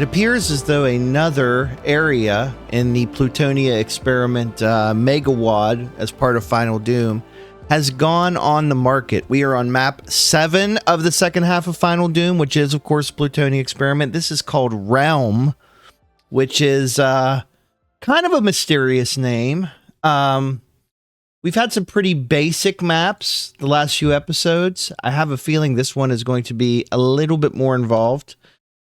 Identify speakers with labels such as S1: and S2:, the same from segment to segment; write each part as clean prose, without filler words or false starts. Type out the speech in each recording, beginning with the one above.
S1: It appears as though another area in the Plutonia Experiment Megawad, as part of Final Doom, has gone on the market. We are on map 7 of the second half of Final Doom, which is, of course, Plutonia Experiment. This is called Realm, which is kind of a mysterious name. We've had some pretty basic maps the last few episodes. I have a feeling this one is going to be a little bit more involved.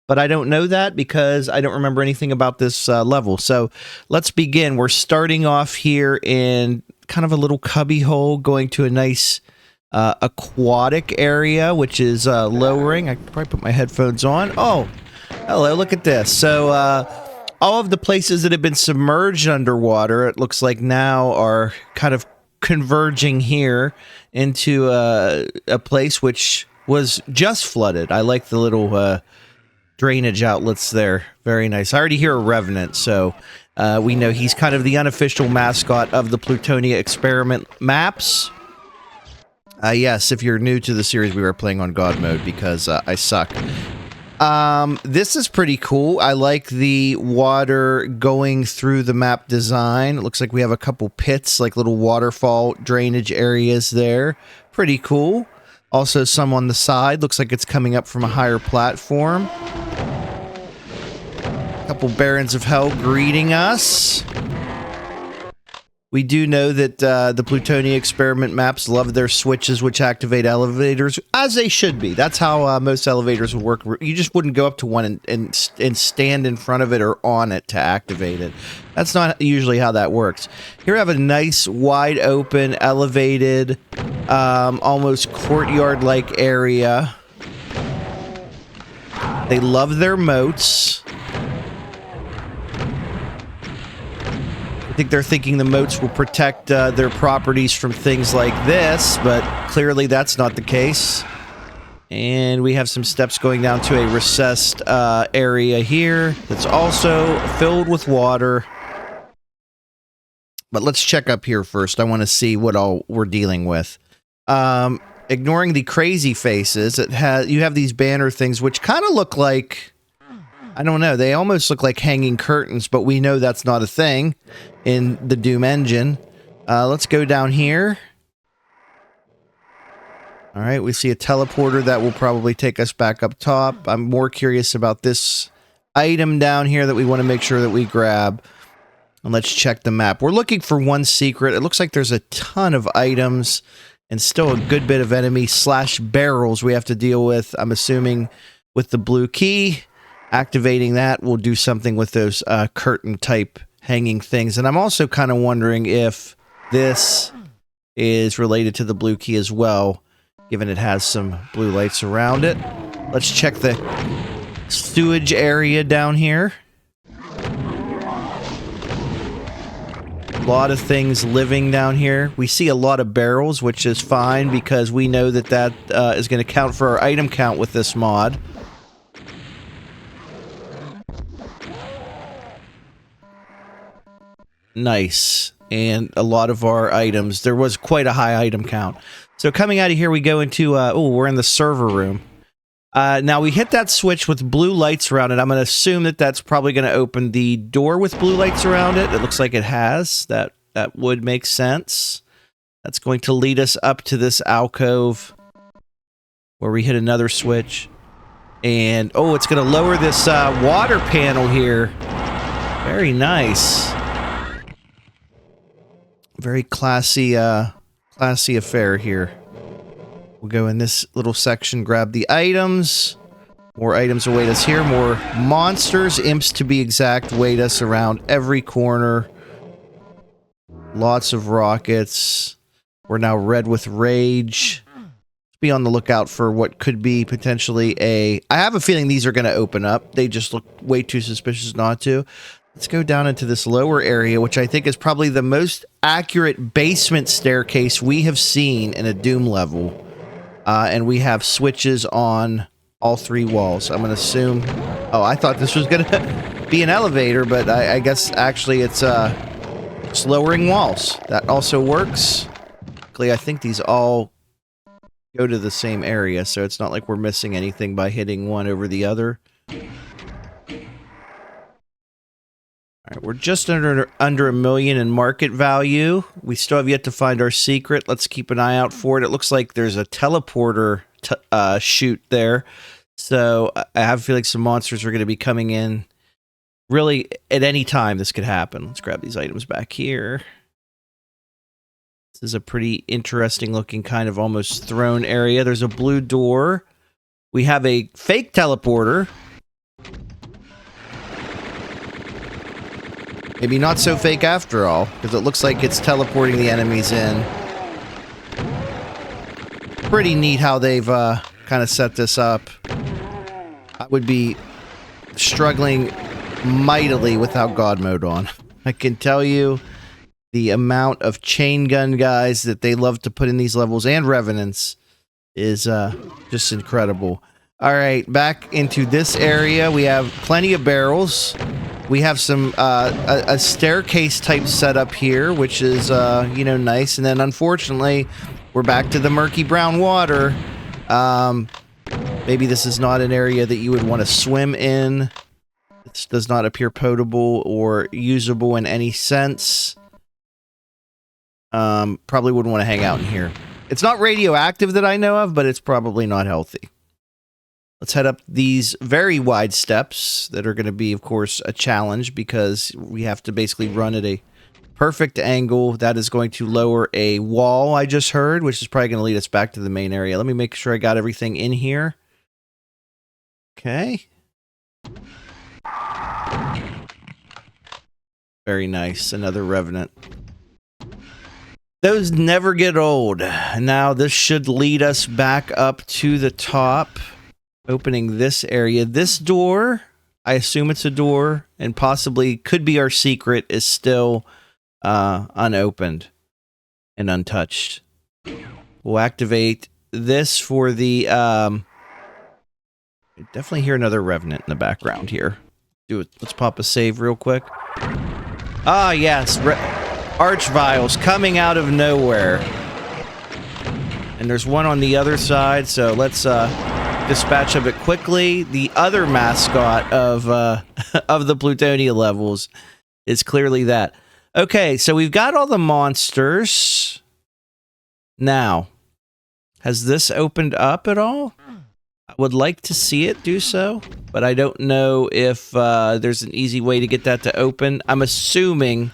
S1: But I don't know that because I don't remember anything about this level. So let's begin. We're starting off here in kind of a little cubby hole, going to a nice aquatic area, which is lowering. I could probably put my headphones on. Oh, hello, look at this. So all of the places that have been submerged underwater, it looks like now are kind of converging here into a place which was just flooded. I like the little... drainage outlets there. Very nice. I already hear a revenant, so we know he's kind of the unofficial mascot of the Plutonia Experiment maps. Yes, if you're new to the series, we were playing on God mode because I suck. This is pretty cool. I like the water going through the map design. It looks like we have a couple pits, like little waterfall drainage areas there. Pretty cool. Also some on the side. Looks like it's coming up from a higher platform. Couple Barons of Hell greeting us. We do know that the Plutonia Experiment maps love their switches which activate elevators, as they should be. That's how most elevators would work. You just wouldn't go up to one and stand in front of it or on it to activate it. That's not usually how that works. Here we have a nice, wide open, elevated, almost courtyard-like area. They love their moats. I think they're thinking the moats will protect their properties from things like this, but clearly that's not the case. And we have some steps going down to a recessed area here that's also filled with water. But let's check up here first. I want to see what all we're dealing with. Ignoring the crazy faces, you have these banner things which kind of look like... I don't know. They almost look like hanging curtains, but we know that's not a thing in the Doom engine. Let's go down here. All right, we see a teleporter that will probably take us back up top. I'm more curious about this item down here that we want to make sure that we grab. And let's check the map. We're looking for one secret. It looks like there's a ton of items and still a good bit of enemy / barrels we have to deal with. I'm assuming with the blue key. Activating that will do something with those curtain type hanging things. And I'm also kind of wondering if this is related to the blue key as well, given it has some blue lights around it. Let's check the sewage area down here. A lot of things living down here. We see a lot of barrels, which is fine because we know that that is going to count for our item count with this mod. Nice. And a lot of our items. There was quite a high item count. So coming out of here, we go into... we're in the server room. Now, we hit that switch with blue lights around it. I'm going to assume that that's probably going to open the door with blue lights around it. It looks like it has. That would make sense. That's going to lead us up to this alcove where we hit another switch. And, oh, it's going to lower this water panel here. Very nice. Very classy affair here. We'll go in this little section, grab the items. More items await us here. More monsters, imps to be exact, wait us around every corner. Lots of rockets. We're now red with rage. Be on the lookout for what could be potentially a... I have a feeling these are going to open up. They just look way too suspicious not to. Let's go down into this lower area, which I think is probably the most accurate basement staircase we have seen in a Doom level. And we have switches on all 3 walls. I'm going to assume... Oh, I thought this was going to be an elevator, but I guess actually it's lowering walls. That also works. Luckily, I think these all go to the same area, so it's not like we're missing anything by hitting one over the other. right, we're just under $1 million in market value. We still have yet to find our secret. Let's keep an eye out for it. It looks like there's a teleporter chute there. So I have a feeling some monsters are going to be coming in. Really, at any time, this could happen. Let's grab these items back here. This is a pretty interesting looking kind of almost throne area. There's a blue door. We have a fake teleporter. Maybe not so fake after all, because it looks like it's teleporting the enemies in. Pretty neat how they've kind of set this up. I would be struggling mightily without God mode on. I can tell you the amount of chain gun guys that they love to put in these levels and revenants is just incredible. All right, back into this area. We have plenty of barrels. We have some a staircase type setup here, which is you know, nice. And then unfortunately, we're back to the murky brown water. Maybe this is not an area that you would want to swim in. This does not appear potable or usable in any sense. Probably wouldn't want to hang out in here. It's not radioactive that I know of, but it's probably not healthy. Let's head up these very wide steps that are going to be, of course, a challenge because we have to basically run at a perfect angle. That is going to lower a wall I just heard, which is probably going to lead us back to the main area. Let me make sure I got everything in here. Okay. Very nice. Another revenant. Those never get old. Now this should lead us back up to the top. Opening this area. This door, I assume it's a door, and possibly could be our secret, is still unopened and untouched. We'll activate this for the... definitely hear another revenant in the background here. Do it. Let's pop a save real quick. Ah, yes. Archviles coming out of nowhere. And there's one on the other side, so let's... dispatch of it quickly. The other mascot of the Plutonia levels is clearly that. Okay, so we've got all the monsters. Now, has this opened up at all? I would like to see it do so, but I don't know if there's an easy way to get that to open. I'm assuming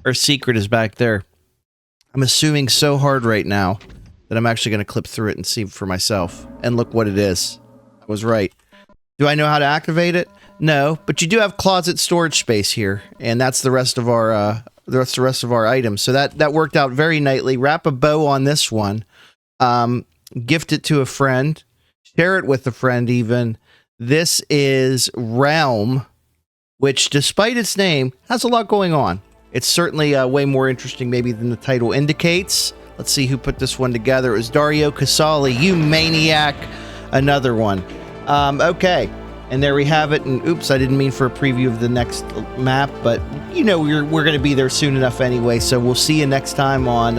S1: our secret is back there. I'm assuming so hard right now that I'm actually going to clip through it and see for myself. And look what it is. I was right. Do I know how to activate it? No, but you do have closet storage space here, and that's the rest of our items. So that worked out very nicely. Wrap a bow on this one. Gift it to a friend. Share it with a friend even. This is Realm, which despite its name, has a lot going on. It's certainly way more interesting maybe than the title indicates. Let's see who put this one together. It was Dario Casali. You maniac. Another one. Okay. And there we have it. And oops, I didn't mean for a preview of the next map, but you know we're going to be there soon enough anyway. So we'll see you next time on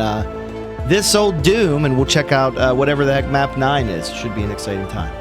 S1: this old Doom, and we'll check out whatever the heck map 9 is. Should be an exciting time.